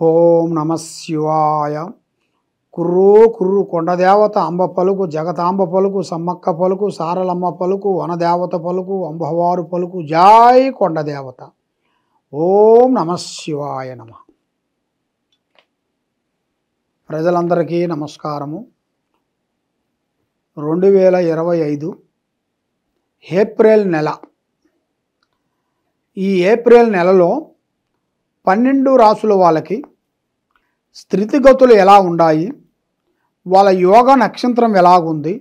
ఓం నమ శివాయ. కుర్రూ కుర్రు కొండదేవత అంబ పలుకు, జగతాంబ పలుకు, సమ్మక్క పలుకు, సారలమ్మ పలుకు, వనదేవత పలుకు, అంబవారు పలుకు, జై కొండదేవత. ఓం నమ శివాయ నమ. ప్రజలందరికీ నమస్కారము. 2025 ఏప్రిల్ నెల. ఈ ఏప్రిల్ నెలలో 12 రాసుల వాళ్ళకి స్థితిగతులు ఎలా ఉన్నాయి, వాళ్ళ యోగ నక్షత్రం ఎలాగుంది,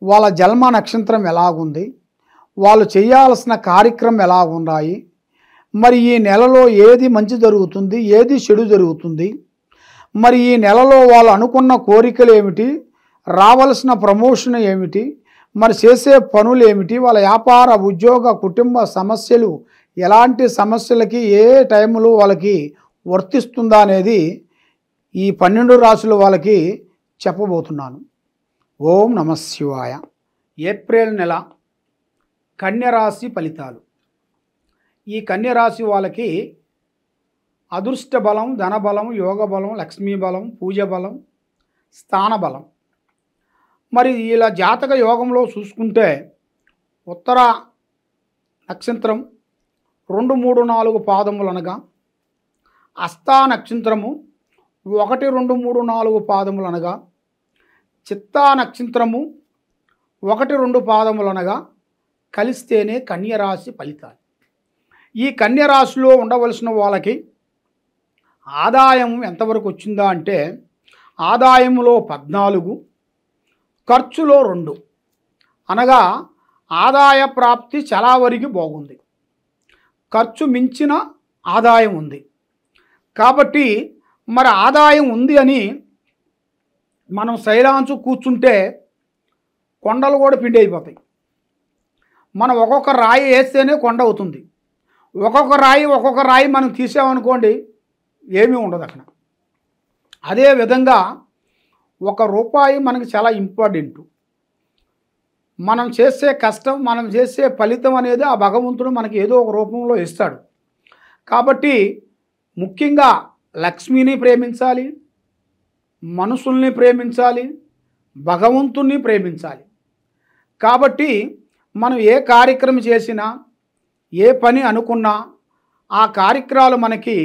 వాళ్ళ జన్మ నక్షత్రం ఎలాగుంది, వాళ్ళు చేయాల్సిన కార్యక్రమం ఎలా ఉన్నాయి, మరి ఈ నెలలో ఏది మంచి జరుగుతుంది, ఏది చెడు జరుగుతుంది, మరి ఈ నెలలో వాళ్ళు అనుకున్న కోరికలు ఏమిటి, రావాల్సిన ప్రమోషన్ ఏమిటి, మరి చేసే పనులు ఏమిటి, వాళ్ళ వ్యాపార ఉద్యోగ కుటుంబ సమస్యలు ఎలాంటి సమస్యలకి ఏ టైంలో వాళ్ళకి వర్తిస్తుందా అనేది ఈ 12 రాసుల వాళ్ళకి చెప్పబోతున్నాను. ఓం నమ శివాయ. ఏప్రిల్ నెల కన్యరాశి ఫలితాలు. ఈ కన్యరాశి వాళ్ళకి అదృష్ట బలం, ధన బలం, యోగ బలం, లక్ష్మీ బలం, పూజ బలం, స్థాన బలం. మరి ఇలా జాతక యోగంలో చూసుకుంటే ఉత్తర నక్షత్రం 2, 3, 4 పాదములు అనగా, హస్తా నక్షత్రము 1, 2, 3, 4 పాదములు అనగా, చిత్తా నక్షత్రము 1, 2 పాదములు అనగా కలిస్తేనే కన్యరాశి ఫలితాలు. ఈ కన్యరాశిలో ఉండవలసిన వాళ్ళకి ఆదాయం ఎంతవరకు వచ్చిందా అంటే, ఆదాయంలో 14, ఖర్చులో 2 అనగా ఆదాయ ప్రాప్తి చాలా వరకు బాగుంది, ఖర్చు మించిన ఆదాయం ఉంది. కాబట్టి మరి ఆదాయం ఉంది అని మనం శైలాంచు కూర్చుంటే కొండలు కూడా పిండి అయిపోతాయి. మనం ఒక్కొక్క రాయి వేస్తేనే కొండ అవుతుంది. ఒక్కొక్క రాయి మనం తీసామనుకోండి ఏమీ ఉండదు అక్కడ. అదేవిధంగా ₹1 మనకి చాలా ఇంపార్టెంట్. మనం చేసే కష్టం, మనం చేసే ఫలితం అనేది ఆ భగవంతుడు మనకి ఏదో ఒక రూపంలో ఇస్తాడు. కాబట్టి ముఖ్యంగా లక్ష్మిని ప్రేమించాలి, మనుషుల్ని ప్రేమించాలి, భగవంతుణ్ణి ప్రేమించాలి. కాబట్టి మనం ఏ కార్యక్రమం చేసినా, ఏ పని అనుకున్నా ఆ కార్యక్రమాలు మనకి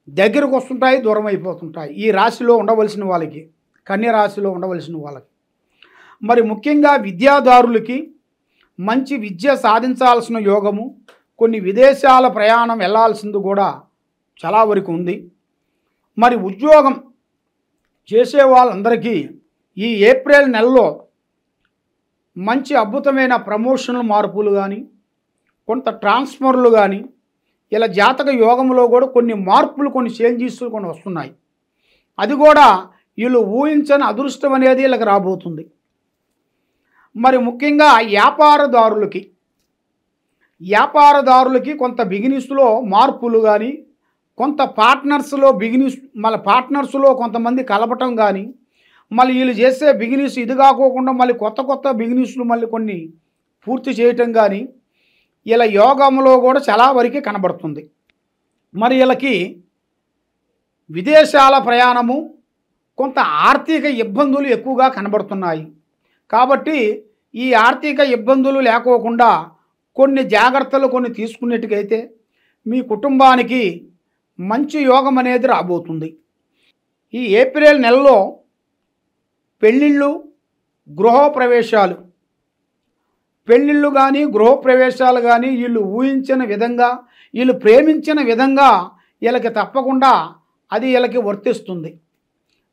దగ్గరకు వస్తుంటాయి, దూరం అయిపోతుంటాయి. ఈ రాశిలో ఉండవలసిన వాళ్ళకి, కన్య రాశిలో ఉండవలసిన వాళ్ళకి మరి ముఖ్యంగా విద్యాదారులకి మంచి విద్య సాధించాల్సిన యోగము, కొన్ని విదేశాల ప్రయాణం వెళ్ళాల్సింది కూడా చాలా వరకు ఉంది. మరి ఉద్యోగం చేసే వాళ్ళందరికీ ఈ ఏప్రిల్ నెలలో మంచి అద్భుతమైన ప్రమోషనల్ మార్పులు కానీ, కొంత ట్రాన్స్ఫర్లు కానీ, ఇలా జాతక యోగంలో కూడా కొన్ని మార్పులు, కొన్ని చేంజెస్ కొన్ని వస్తున్నాయి. అది కూడా వీళ్ళు ఊహించని అదృష్టం అనేది వీళ్ళకి రాబోతుంది. మరి ముఖ్యంగా వ్యాపారదారులకి కొంత బిజినెస్లో మార్పులు కానీ, కొంత పార్ట్నర్స్లో బిజినెస్, మళ్ళీ పార్ట్నర్స్లో కొంతమంది కలపటం కానీ, మళ్ళీ వీళ్ళు చేసే బిజినెస్ ఇది కాకోకుండా మళ్ళీ కొత్త బిజినెస్లు మళ్ళీ కొన్ని పూర్తి చేయటం కానీ ఇలా యోగంలో కూడా చాలా వరకు కనబడుతుంది. మరి వీళ్ళకి విదేశాల ప్రయాణము, కొంత ఆర్థిక ఇబ్బందులు ఎక్కువగా కనబడుతున్నాయి. కాబట్టి ఈ ఆర్థిక ఇబ్బందులు లేకోకుండా కొన్ని జాగ్రత్తలు కొన్ని తీసుకునేట్టుకైతే మీ కుటుంబానికి మంచి యోగం అనేది రాబోతుంది. ఈ ఏప్రిల్ నెలలో పెళ్ళిళ్ళు, పెళ్ళిళ్ళు కానీ గృహప్రవేశాలు కానీ వీళ్ళు ఊహించిన విధంగా, వీళ్ళు ప్రేమించిన విధంగా వీళ్ళకి తప్పకుండా అది వీళ్ళకి వర్తిస్తుంది.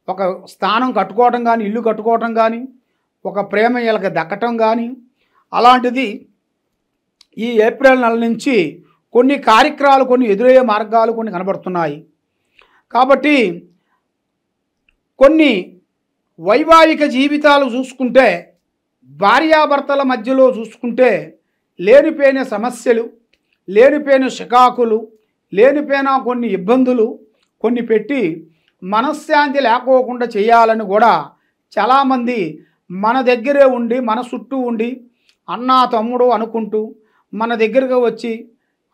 ఒక స్థానం కట్టుకోవటం కానీ, ఇల్లు కట్టుకోవటం కానీ, ఒక ప్రేమ వీళ్ళకి దక్కటం కానీ, అలాంటిది ఈ ఏప్రిల్ నెల నుంచి కొన్ని కార్యక్రమాలు, కొన్ని ఎదురయ్యే మార్గాలు కొన్ని కనబడుతున్నాయి. కాబట్టి కొన్ని వైవాహిక జీవితాలు చూసుకుంటే, భార్యాభర్తల మధ్యలో చూసుకుంటే లేనిపోయిన సమస్యలు, లేనిపోయిన చికాకులు, లేనిపోయిన కొన్ని ఇబ్బందులు కొన్ని పెట్టి మనశ్శాంతి లేకోకుండా చేయాలని కూడా చాలామంది మన దగ్గరే ఉండి, మన చుట్టూ ఉండి, అన్నా తమ్ముడు అనుకుంటూ మన దగ్గరకు వచ్చి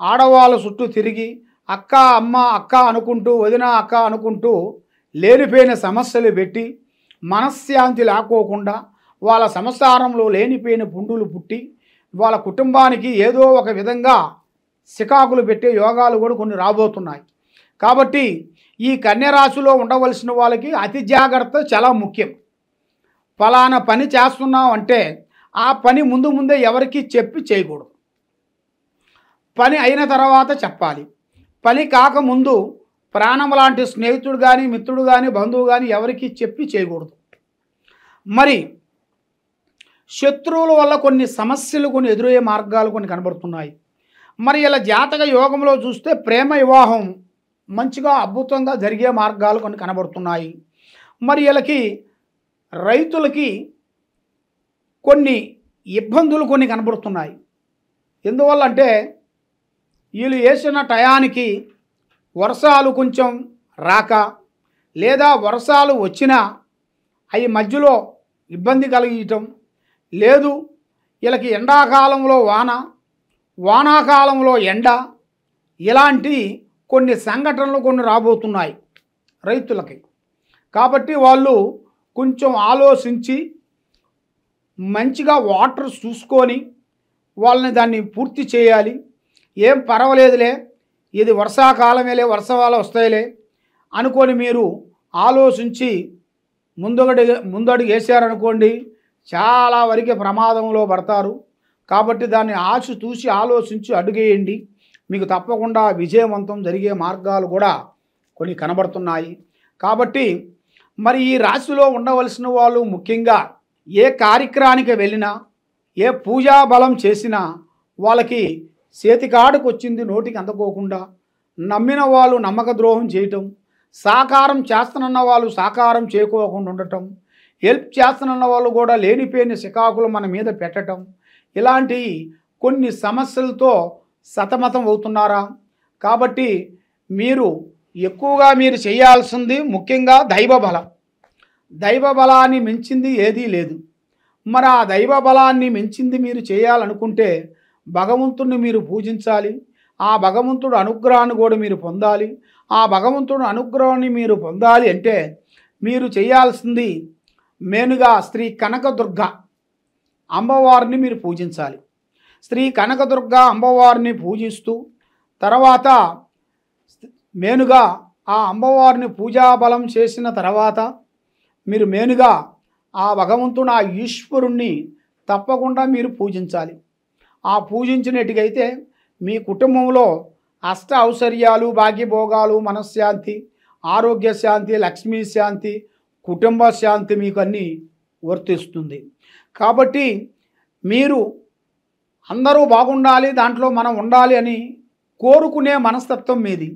ఆడవాళ్ళ చుట్టూ తిరిగి అక్క అమ్మ అక్క అనుకుంటూ వదిన అక్క అనుకుంటూ లేనిపోయిన సమస్యలు పెట్టి మనశ్శాంతి లేకోకుండా వాళ్ళ సంసారంలో లేనిపోయిన పుండులు పుట్టి వాళ్ళ కుటుంబానికి ఏదో ఒక విధంగా సికాకులు పెట్టే యోగాలు కూడా కొన్ని రాబోతున్నాయి. కాబట్టి ఈ కన్య రాశిలో ఉండవలసిన వాళ్ళకి అతి జాగ్రత్త చాలా ముఖ్యం. ఫలానా పని చేస్తున్నాం అంటే ఆ పని ముందే ఎవరికి చెప్పి చేయకూడదు. పని అయిన తర్వాత చెప్పాలి. పని కాకముందు ప్రాణం లాంటి స్నేహితుడు కానీ మిత్రుడు కానీ బంధువు కానీ ఎవరికి చెప్పి చేయకూడదు. మరి శత్రువుల వల్ల కొన్ని సమస్యలు కొన్ని ఎదురయ్యే మార్గాలు కొన్ని కనబడుతున్నాయి. మరి ఇలా జాతక యోగంలో చూస్తే ప్రేమ వివాహం మంచిగా అద్భుతంగా జరిగే మార్గాలు కొన్ని కనబడుతున్నాయి. మరి వీళ్ళకి రైతులకి కొన్ని ఇబ్బందులు కొన్ని కనబడుతున్నాయి. ఎందువల్ల అంటే వీళ్ళు వేసిన టయానికి వర్షాలు కొంచెం రాక, లేదా వర్షాలు వచ్చినా అవి మధ్యలో ఇబ్బంది కలిగించటం లేదు. వీళ్ళకి ఎండాకాలంలో వాన, వానాకాలంలో ఎండ, ఇలాంటి కొన్ని సంఘటనలు కొన్ని రాబోతున్నాయి రైతులకి. కాబట్టి వాళ్ళు కొంచెం ఆలోచించి మంచిగా వాటర్ చూసుకొని వాళ్ళని దాన్ని పూర్తి చేయాలి. ఏం పర్వాలేదులే, ఇది వర్షాకాలమేలే, వర్షాలు వస్తాయిలే అనుకొని మీరు ఆలోచించి ముందడుగు వేసారనుకోండి, చాలా వరకు ప్రమాదంలో పడతారు. కాబట్టి దాన్ని చూసి ఆలోచించి అడుగేయండి. మీకు తప్పకుండా విజయవంతం జరిగే మార్గాలు కూడా కొన్ని కనబడుతున్నాయి. కాబట్టి మరి ఈ రాశిలో ఉండవలసిన వాళ్ళు ముఖ్యంగా ఏ కార్యక్రమానికి వెళ్ళినా, ఏ పూజా బలం చేసినా వాళ్ళకి చేతికాడుకు వచ్చింది నోటికి అందుకోకుండా, నమ్మిన వాళ్ళు నమ్మక ద్రోహం చేయటం, సాకారం చేస్తున్న వాళ్ళు సాకారం చేయకోకుండా ఉండటం, హెల్ప్ చేస్తున్న వాళ్ళు కూడా లేనిపోయిన సికాకులు మన మీద పెట్టడం, ఇలాంటి కొన్ని సమస్యలతో సతమతం అవుతున్నారా? కాబట్టి మీరు ఎక్కువగా మీరు చేయాల్సింది ముఖ్యంగా దైవ బలం. దైవ బలాన్ని మించింది ఏదీ లేదు. మరి ఆ దైవ బలాన్ని మించింది మీరు చేయాలనుకుంటే భగవంతుడిని మీరు పూజించాలి. ఆ భగవంతుడు అనుగ్రహాన్ని కూడా మీరు పొందాలి. ఆ భగవంతుడు అనుగ్రహాన్ని మీరు పొందాలి అంటే మీరు చేయాల్సింది మెయిన్గా శ్రీ కనకదుర్గ అమ్మవారిని మీరు పూజించాలి. శ్రీ కనకదుర్గ అమ్మవారిని పూజిస్తూ తర్వాత మెయిన్గా ఆ అమ్మవారిని పూజాబలం చేసిన తర్వాత మీరు మెయిన్గా ఆ భగవంతుడు ఆ ఈశ్వరుణ్ణి తప్పకుండా మీరు పూజించాలి. ఆ పూజించినట్టుగైతే మీ కుటుంబంలో అష్ట ఔశ్వర్యాలు, భాగ్యభోగాలు, మనశ్శాంతి, ఆరోగ్య శాంతి, లక్ష్మీ శాంతి, కుటుంబ శాంతి మీకు అన్నీ వర్తిస్తుంది. కాబట్టి మీరు అందరూ బాగుండాలి, దాంట్లో మనం ఉండాలి అని కోరుకునే మనస్తత్వం మీది.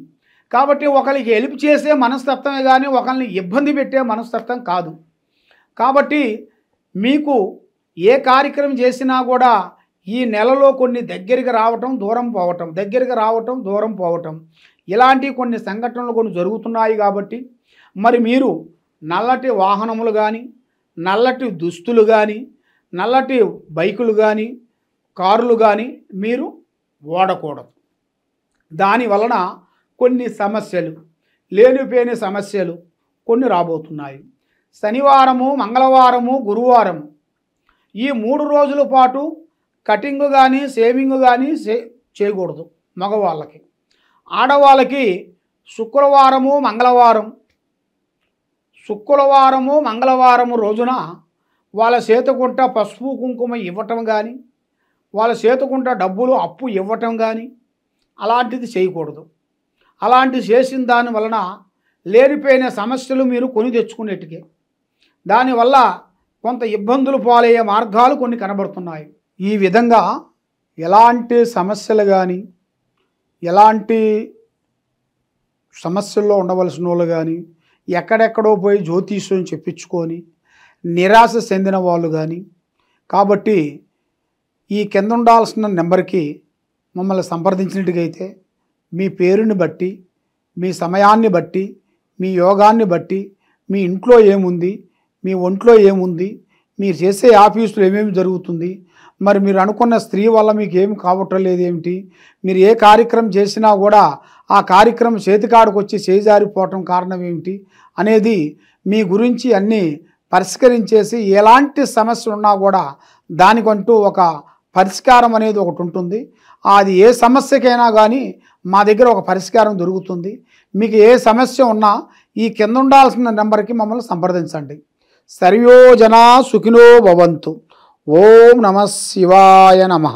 కాబట్టి ఒకరికి హెల్ప్ చేసే మనస్తత్వమే కానీ ఒకరిని ఇబ్బంది పెట్టే మనస్తత్వం కాదు. కాబట్టి మీకు ఏ కార్యక్రమం చేసినా కూడా ఈ నెలలో కొన్ని దగ్గరికి రావటం, దూరం పోవటం, దగ్గరికి రావటం, దూరం పోవటం, ఇలాంటి కొన్ని సంఘటనలు కొన్ని జరుగుతున్నాయి. కాబట్టి మరి మీరు నల్లటి వాహనములు కానీ, నల్లటి దుస్తులు కానీ, నల్లటి బైకులు కానీ, కార్లు కానీ మీరు వాడకూడదు. దాని వలన కొన్ని సమస్యలు, లేనిపోయిన సమస్యలు కొన్ని రాబోతున్నాయి. శనివారము, మంగళవారము, గురువారము ఈ 3 రోజుల పాటు కటింగ్ కానీ షేవింగ్ కానీ చేయకూడదు మగవాళ్ళకి. ఆడవాళ్ళకి శుక్రవారము, మంగళవారము రోజున వాళ్ళ చేతుకుంట పసుపు కుంకుమ ఇవ్వటం కానీ, వాళ్ళ చేతుకుంట డబ్బులు అప్పు ఇవ్వటం కానీ అలాంటిది చేయకూడదు. అలాంటిది చేసిన దాని వలన లేనిపోయిన సమస్యలు మీరు కొని తెచ్చుకునేట్టుకే, దానివల్ల కొంత ఇబ్బందులు పాలయ్యే మార్గాలు కొన్ని కనబడుతున్నాయి. ఈ విధంగా ఎలాంటి సమస్యలు కానీ, ఎలాంటి సమస్యల్లో ఉండవలసిన వాళ్ళు కానీ, ఎక్కడెక్కడో పోయి జ్యోతిష్యం చెప్పించుకొని నిరాశ చెందిన వాళ్ళు కానీ, కాబట్టి ఈ కింద ఉండాల్సిన నెంబర్కి మమ్మల్ని సంప్రదించినట్టుగైతే మీ పేరుని బట్టి, మీ సమయాన్ని బట్టి, మీ యోగాన్ని బట్టి, మీ ఇంట్లో ఏముంది, మీ ఒంట్లో ఏముంది, మీరు చేసే ఆఫీసులో ఏమేమి జరుగుతుంది, మరి మీరు అనుకున్న స్త్రీ వల్ల మీకు ఏమి కావటం లేదు ఏమిటి, మీరు ఏ కార్యక్రమం చేసినా కూడా ఆ కార్యక్రమం చేతికాడికి వచ్చి చేజారిపోవటం కారణం ఏమిటి అనేది మీ గురించి అన్నీ పరిష్కరించేసి ఎలాంటి సమస్య ఉన్నా కూడా దానికంటూ ఒక పరిష్కారం అనేది ఒకటి ఉంటుంది. అది ఏ సమస్యకైనా కానీ మా దగ్గర ఒక పరిష్కారం దొరుకుతుంది. మీకు ఏ సమస్య ఉన్నా ఈ కింద ఉండాల్సిన నెంబర్కి మమ్మల్ని సంప్రదించండి. సర్వో జనా సుఖినో భవంతు. ఓం నమః శివాయ నమః.